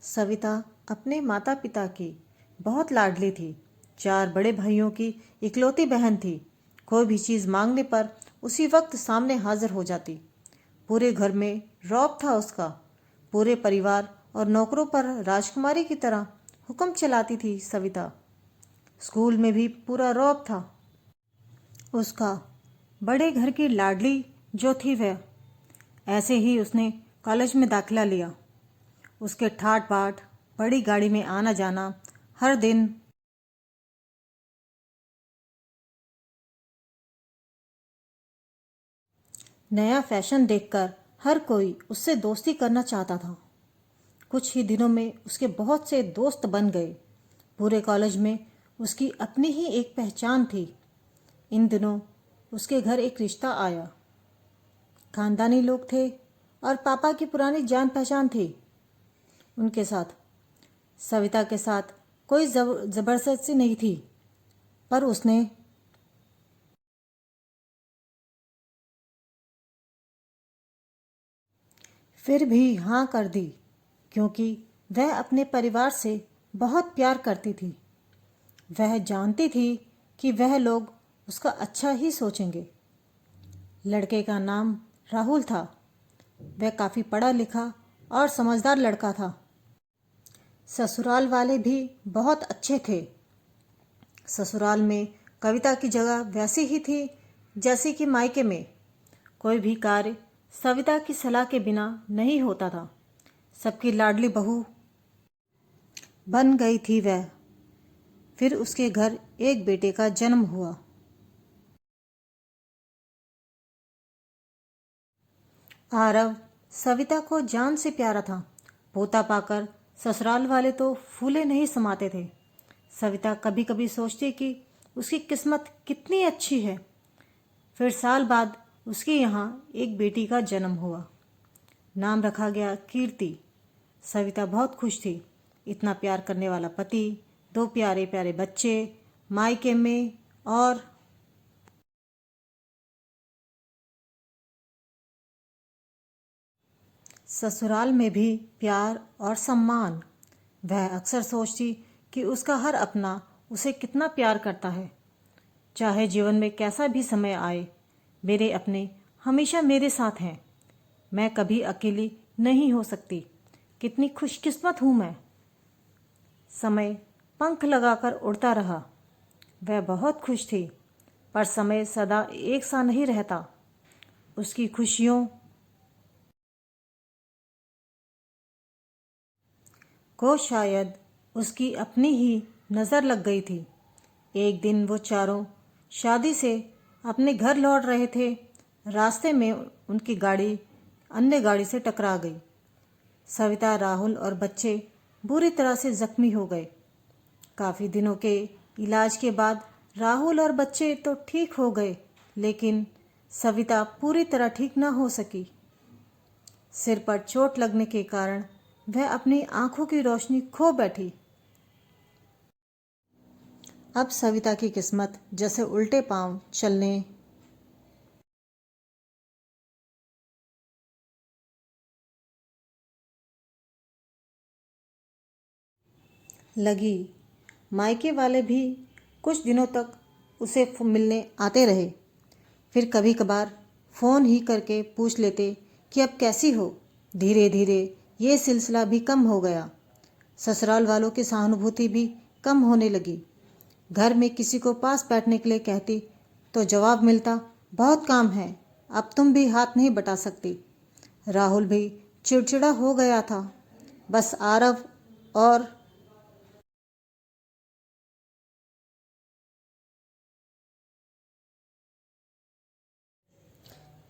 सविता अपने माता पिता की बहुत लाडली थी। 4 बड़े भाइयों की इकलौती बहन थी। कोई भी चीज़ मांगने पर उसी वक्त सामने हाजिर हो जाती। पूरे घर में रौब था उसका। पूरे परिवार और नौकरों पर राजकुमारी की तरह हुक्म चलाती थी सविता। स्कूल में भी पूरा रौब था उसका। बड़े घर की लाडली जो थी वह। ऐसे ही उसने कॉलेज में दाखिला लिया। उसके ठाट बाट, बड़ी गाड़ी में आना जाना, हर दिन नया फैशन देखकर हर कोई उससे दोस्ती करना चाहता था। कुछ ही दिनों में उसके बहुत से दोस्त बन गए। पूरे कॉलेज में उसकी अपनी ही एक पहचान थी। इन दिनों उसके घर एक रिश्ता आया। खानदानी लोग थे और पापा की पुरानी जान पहचान थी उनके साथ। सविता के साथ कोई जबरदस्ती नहीं थी, पर उसने फिर भी हाँ कर दी, क्योंकि वह अपने परिवार से बहुत प्यार करती थी। वह जानती थी कि वह लोग उसका अच्छा ही सोचेंगे। लड़के का नाम राहुल था। वह काफ़ी पढ़ा लिखा और समझदार लड़का था। ससुराल वाले भी बहुत अच्छे थे। ससुराल में कविता की जगह वैसी ही थी जैसी कि मायके में। कोई भी कार्य सविता की सलाह के बिना नहीं होता था। सबकी लाडली बहू बन गई थी वह। फिर उसके घर एक बेटे का जन्म हुआ। आरव सविता को जान से प्यारा था। पोता पाकर ससुराल वाले तो फूले नहीं समाते थे। सविता कभी कभी सोचती कि उसकी किस्मत कितनी अच्छी है। फिर साल बाद उसके यहाँ एक बेटी का जन्म हुआ। नाम रखा गया कीर्ति। सविता बहुत खुश थी। इतना प्यार करने वाला पति, 2 प्यारे प्यारे बच्चे मायके में, और ससुराल में भी प्यार और सम्मान। वह अक्सर सोचती कि उसका हर अपना उसे कितना प्यार करता है। चाहे जीवन में कैसा भी समय आए, मेरे अपने हमेशा मेरे साथ हैं। मैं कभी अकेली नहीं हो सकती। कितनी खुशकिस्मत हूँ मैं। समय पंख लगाकर उड़ता रहा। वह बहुत खुश थी, पर समय सदा एक सा नहीं रहता। उसकी खुशियों को शायद उसकी अपनी ही नज़र लग गई थी। एक दिन वो चारों शादी से अपने घर लौट रहे थे। रास्ते में उनकी गाड़ी अन्य गाड़ी से टकरा गई। सविता, राहुल और बच्चे बुरी तरह से जख्मी हो गए। काफ़ी दिनों के इलाज के बाद राहुल और बच्चे तो ठीक हो गए, लेकिन सविता पूरी तरह ठीक न हो सकी। सिर पर चोट लगने के कारण वह अपनी आंखों की रोशनी खो बैठी। अब सविता की किस्मत जैसे उल्टे पांव चलने लगी। मायके वाले भी कुछ दिनों तक उसे मिलने आते रहे। फिर कभी कभार फ़ोन ही करके पूछ लेते कि अब कैसी हो। धीरे धीरे ये सिलसिला भी कम हो गया। ससुराल वालों की सहानुभूति भी कम होने लगी। घर में किसी को पास बैठने के लिए कहती तो जवाब मिलता, बहुत काम है, अब तुम भी हाथ नहीं बटा सकती। राहुल भी चिड़चिड़ा हो गया था। बस आरव और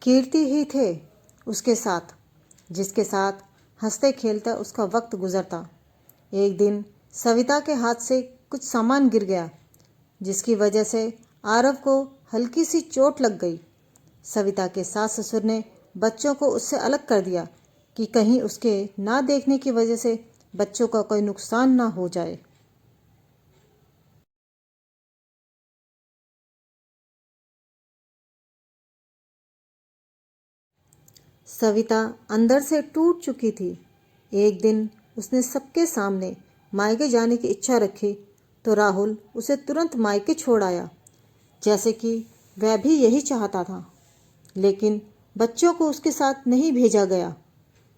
कीर्ति ही थे उसके साथ, जिसके साथ हंसते खेलते उसका वक्त गुजरता। एक दिन सविता के हाथ से कुछ सामान गिर गया, जिसकी वजह से आरव को हल्की सी चोट लग गई। सविता के सास ससुर ने बच्चों को उससे अलग कर दिया कि कहीं उसके ना देखने की वजह से बच्चों का कोई नुकसान ना हो जाए। सविता अंदर से टूट चुकी थी। एक दिन उसने सबके सामने मायके जाने की इच्छा रखी तो राहुल उसे तुरंत मायके छोड़ आया, जैसे कि वह भी यही चाहता था। लेकिन बच्चों को उसके साथ नहीं भेजा गया।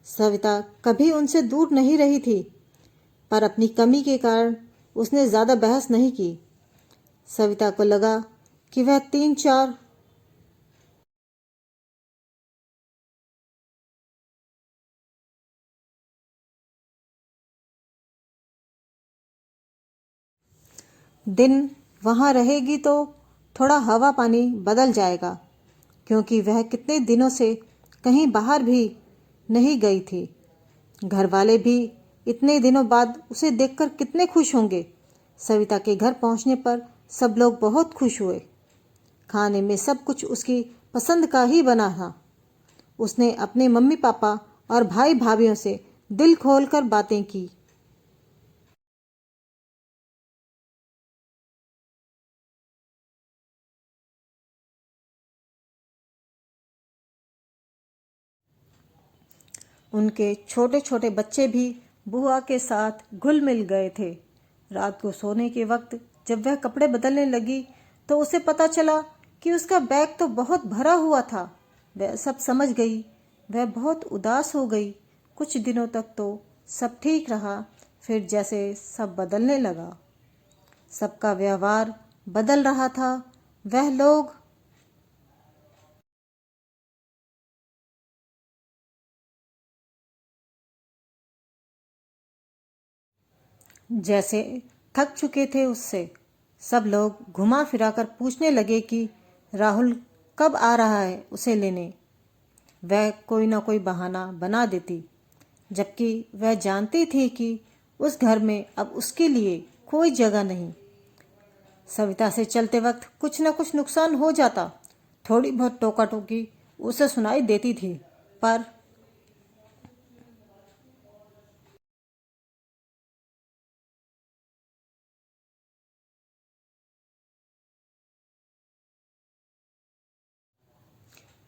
सविता कभी उनसे दूर नहीं रही थी, पर अपनी कमी के कारण उसने ज़्यादा बहस नहीं की। सविता को लगा कि वह 3-4 दिन वहाँ रहेगी तो थोड़ा हवा पानी बदल जाएगा, क्योंकि वह कितने दिनों से कहीं बाहर भी नहीं गई थी। घर वाले भी इतने दिनों बाद उसे देखकर कितने खुश होंगे। सविता के घर पहुंचने पर सब लोग बहुत खुश हुए। खाने में सब कुछ उसकी पसंद का ही बना था। उसने अपने मम्मी पापा और भाई भाभीयों से दिल खोलकर बातें की। उनके छोटे छोटे बच्चे भी बुआ के साथ घुल मिल गए थे। रात को सोने के वक्त जब वह कपड़े बदलने लगी तो उसे पता चला कि उसका बैग तो बहुत भरा हुआ था। वह सब समझ गई। वह बहुत उदास हो गई। कुछ दिनों तक तो सब ठीक रहा, फिर जैसे सब बदलने लगा। सबका व्यवहार बदल रहा था। वह लोग जैसे थक चुके थे उससे। सब लोग घुमा फिराकर पूछने लगे कि राहुल कब आ रहा है उसे लेने। वह कोई ना कोई बहाना बना देती, जबकि वह जानती थी कि उस घर में अब उसके लिए कोई जगह नहीं। सविता से चलते वक्त कुछ न कुछ नुकसान हो जाता। थोड़ी बहुत टोका टोकी उसे सुनाई देती थी, पर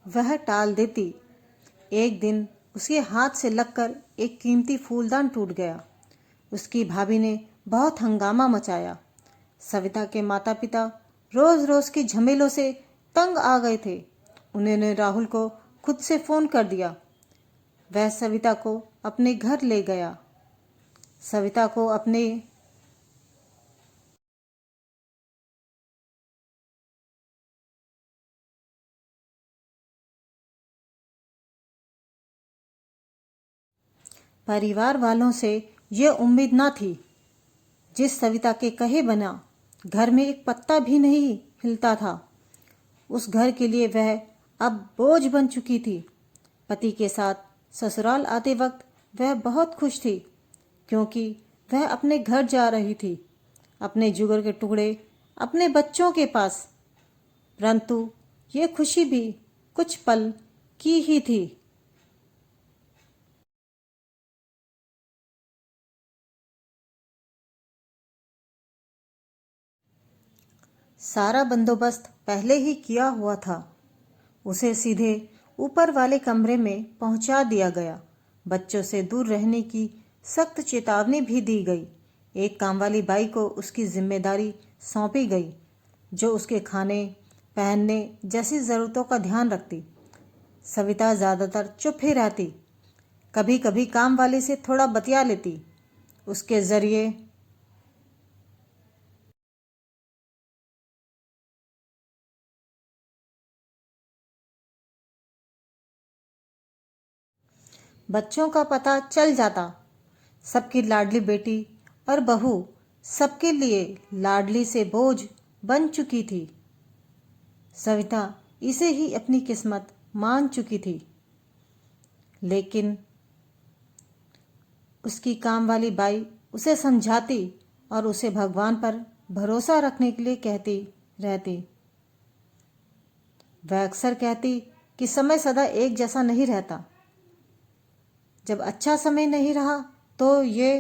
वह टाल देती। एक दिन उसके हाथ से लगकर एक कीमती फूलदान टूट गया। उसकी भाभी ने बहुत हंगामा मचाया। सविता के माता पिता रोज रोज की झमेलों से तंग आ गए थे। उन्होंने राहुल को खुद से फोन कर दिया। वह सविता को अपने घर ले गया। सविता को अपने परिवार वालों से यह उम्मीद ना थी। जिस सविता के कहे बना घर में एक पत्ता भी नहीं हिलता था, उस घर के लिए वह अब बोझ बन चुकी थी। पति के साथ ससुराल आते वक्त वह बहुत खुश थी, क्योंकि वह अपने घर जा रही थी, अपने जुगर के टुकड़े अपने बच्चों के पास। परंतु ये खुशी भी कुछ पल की ही थी। सारा बंदोबस्त पहले ही किया हुआ था। उसे सीधे ऊपर वाले कमरे में पहुंचा दिया गया। बच्चों से दूर रहने की सख्त चेतावनी भी दी गई। एक कामवाली बाई को उसकी जिम्मेदारी सौंपी गई, जो उसके खाने पहनने जैसी ज़रूरतों का ध्यान रखती। सविता ज़्यादातर चुप ही रहती, कभी कभी काम वाली से थोड़ा बतिया लेती। उसके ज़रिए बच्चों का पता चल जाता। सबकी लाडली बेटी और बहू सबके लिए लाडली से बोझ बन चुकी थी। सविता इसे ही अपनी किस्मत मान चुकी थी। लेकिन उसकी काम वाली बाई उसे समझाती और उसे भगवान पर भरोसा रखने के लिए कहती रहती। वह अक्सर कहती कि समय सदा एक जैसा नहीं रहता। जब अच्छा समय नहीं रहा तो ये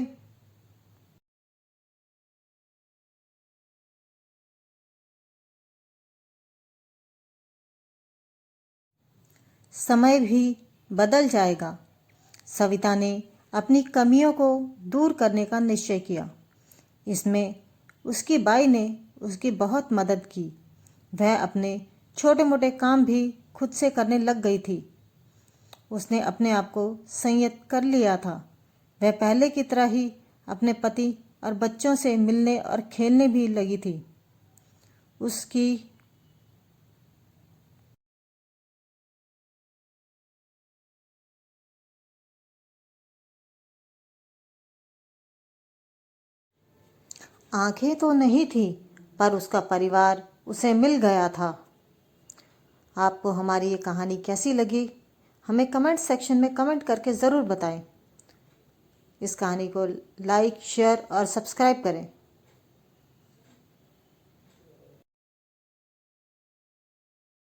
समय भी बदल जाएगा। सविता ने अपनी कमियों को दूर करने का निश्चय किया। इसमें उसकी बाई ने उसकी बहुत मदद की। वह अपने छोटे मोटे काम भी खुद से करने लग गई थी। उसने अपने आप को संयत कर लिया था। वह पहले की तरह ही अपने पति और बच्चों से मिलने और खेलने भी लगी थी। उसकी आंखें तो नहीं थी, पर उसका परिवार उसे मिल गया था। आपको हमारी ये कहानी कैसी लगी, हमें कमेंट सेक्शन में कमेंट करके ज़रूर बताएं। इस कहानी को लाइक, शेयर और सब्सक्राइब करें।